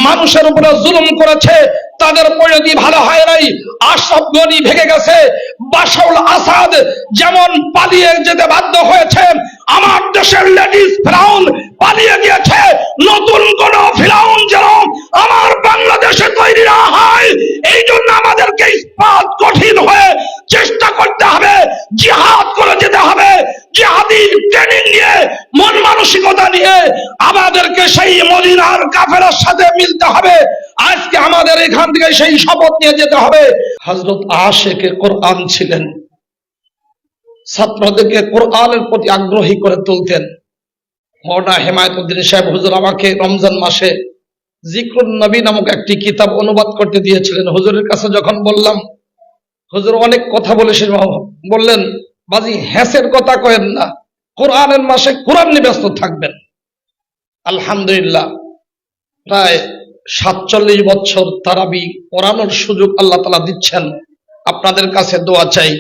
মানুষের উপরে জুলুম করেছে তাদের পরিণতি ভালো হয় নাই। আশরাফ গনি ভেঙে গেছে, বাশার আসাদ যেমন পালিয়ে যেতে বাধ্য হয়েছে, আমার দেশের লেডিস ফিরাউন পালিয়ে গিয়েছে। নতুন কোন ফিরাউন যেন আমার বাংলাদেশে তৈরি না হয়, এই জন্য আমাদেরকে ইস্পাত কঠিন হয়ে চেষ্টা করতে হবে, জিহাদ করে যেতে হবে। জিহাদি ট্রেনিং নিয়ে, মন মানসিকতা নিয়ে আমাদেরকে সেই মদিনার কাফেলার সাথে মিলতে হবে। আজকে আমাদের এখান থেকে সেই শপথ নিয়ে যেতে হবে। হযরত আশিকে কোরআন ছিলেন, ছাত্রদেরকে কোরআনের প্রতি আগ্রহী করে তুলতেন। মওলানা হেমায়েতুদ্দিন সাহেব হুজুর আমাকে রমজান মাসে জিকরুন নবী নামক একটি কিতাব অনুবাদ করতে দিয়েছিলেন। হুজুরের কাছে যখন বললাম, হুজুর অনেক কথা বলেছেন, বললেন বাজি হ্যাসের কথা কয়েন না, কোরআনের মাসে কোরআন নিয়ে ব্যস্ত থাকবেন। আলহামদুলিল্লাহ প্রায় ৪৭ বছর তারাবি পড়ানোর সুযোগ আল্লাহ তাআলা দিচ্ছেন। আপনাদের কাছে দোয়া চাই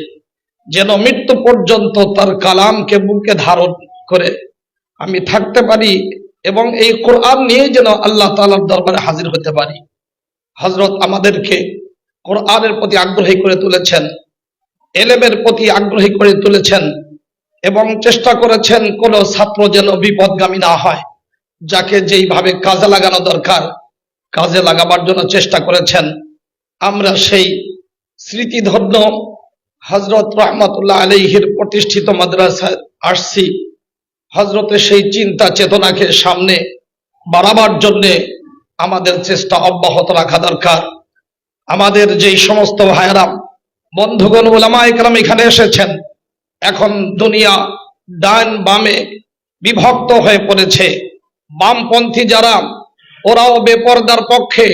যেন মৃত্যু পর্যন্ত তার কালামকে বুকে ধারণ করে আমি থাকতে পারি এবং এই কোরআন নিয়ে যেন আল্লাহ তাআলার দরবারে হাজির হতে পারি। হযরত আমাদেরকে কোরআনের প্রতি আগ্রহী করে তুলেছেন, এলেমের প্রতি আগ্রহী করে তুলেছেন এবং চেষ্টা করেছেন কোন ছাত্র যেন বিপদগামী না হয়। যাকে যেইভাবে কাজে লাগানো দরকার কাজে লাগাবার জন্য চেষ্টা করেছেন। আমরা সেই স্মৃতিধন্য হযরত রহমাতুল্লাহ আলাইহির প্রতিষ্ঠিত মাদ্রাসায় আসছি। হযরতের সেই চিন্তা চেতনাকে সামনে বাড়াবার জন্যে আমাদের চেষ্টা অব্যাহত রাখা দরকার। আমাদের যেই সমস্ত ভাইয়েরা বন্ধুগণ উলামায়ে কেরাম এখানে এসেছেন, এখন দুনিয়া ডান বামে বিভক্ত হয়ে পড়েছে। বামপন্থী যারা ওরাও বেপরদার পক্ষে,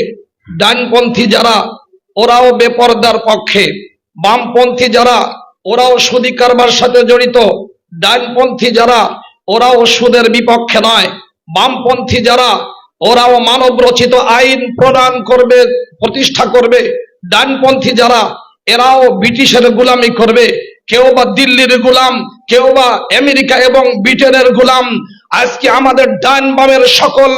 ডানপন্থী যারা ওরাও বেপরদার পক্ষে। বামপন্থী যারা ওরাও সুদী কারবার সাথে জড়িত, ডানপন্থী যারা ওরাও সুদের বিপক্ষে নয়। বামপন্থী যারা ওরাও মানব রচিত আইন প্রণয়ন করবে, প্রতিষ্ঠা করবে। ডানপন্থী যারা এরাও ব্রিটিশের গোলামি করবে, কেউ বা দিল্লির গোলাম, কেউ বা আমেরিকা এবং ব্রিটেনের গোলাম। আজকে আমাদের ডান বামের সকল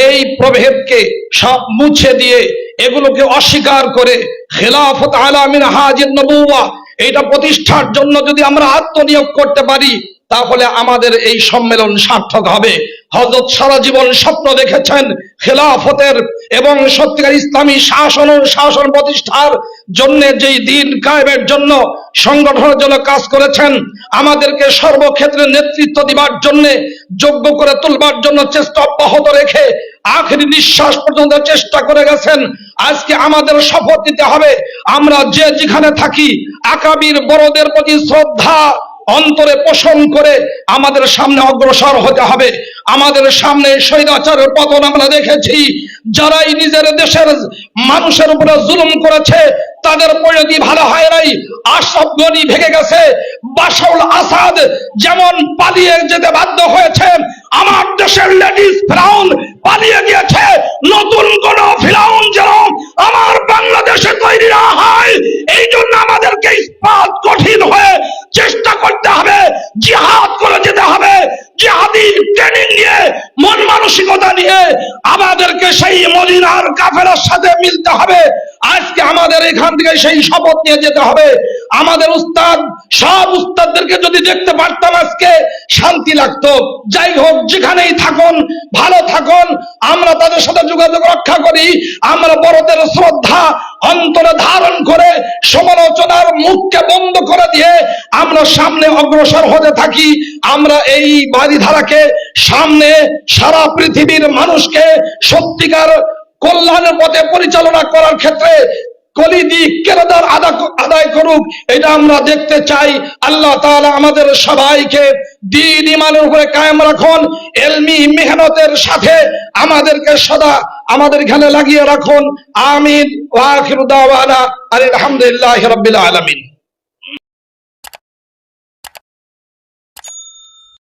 এই প্রভেদকে সব মুছে দিয়ে এগুলোকে অস্বীকার করে খেলাফত আলা মিনহাজিন নবুওয়া এটা প্রতিষ্ঠার জন্য যদি আমরা আত্মনিয়োগ করতে পারি তাহলে আমাদের এই সম্মেলন সার্থক হবে। হযরত সারা জীবন স্বপ্ন দেখেছেন খেলাফতের এবং সত্যিকার ইসলামী শাসন প্রতিষ্ঠার জন্য, যেই দিন কায়েমের জন্য সংগঠনের জন্য কাজ করেছেন। আমাদেরকে সর্বক্ষেত্রে নেতৃত্ব দিবার জন্য, যোগ্য করে তুলবার জন্য চেষ্টা অব্যাহত রেখে আখেরি নিঃশ্বাস পর্যন্ত চেষ্টা করে গেছেন। আজকে আমাদের শপথ নিতে হবে, আমরা যে যেখানে থাকি আকাবির বড়দের প্রতি শ্রদ্ধা অন্তরে পোষণ করে আমাদের সামনে অগ্রসর হতে হবে। আমাদের সামনে স্বৈরাচারের পতন আমরা দেখেছি। যারাই নিজের দেশের মানুষের উপরে জুলুম করেছে তাদের পরিণতি ভালো হয় নাই। আশরাফ গনি ভেঙে গেছে, বাশার আসাদ যেমন পালিয়ে যেতে বাধ্য হয়েছে, আমার দেশের লেডিস ফিরাউন পালিয়ে গিয়েছে। নতুন কোন ফিরাউন যেন আমার বাংলাদেশে তৈরি না হয়, এই জন্য আমাদেরকে ইস্পাত কঠিন হয়ে চেষ্টা করতে হবে, জিহাদ করে যেতে হবে। জিহাদি ট্রেনিং নিয়ে, মন মানসিকতা নিয়ে আমাদেরকে সেই মদিনার কাফেলার সাথে মিলতে হবে। আজকে আমাদের এখান থেকে সেই শপথ নিয়ে যেতে হবে। আমাদের উস্তাদ, সব উস্তাদদেরকে যদি দেখতে পারতাম আজকে শান্তি লাগতো। যাই হোক, যেখানেই থাকুন ভালো থাকুন, আমরা তাদের সাথে যোগাযোগ রক্ষা করি। আমরা বড়দের শ্রদ্ধা অন্তরে ধারণ করে সমালোচনার মুখকে বন্ধ করে দিয়ে আমরা সামনে অগ্রসর হতে থাকি। আমরা এই বাড়িধারাকে সামনে সারা পৃথিবীর মানুষকে সত্যিকার কল্যাণের পথে পরিচালনা করার ক্ষেত্রে কলিদি কেরাদার আদায় করুক, এটা আমরা দেখতে চাই। আল্লাহ তাআলা আমাদের সবাইকে দ্বীন ঈমানের উপরে কায়েম রাখুন, ইলমি মেহনতের সাথে আমাদেরকে সদা আমাদের এখানে লাগিয়ে রাখুন। আমিন ওয়া আখিরু দাওয়ানা আলহামদুলিল্লাহি রাব্বিল আলামিন।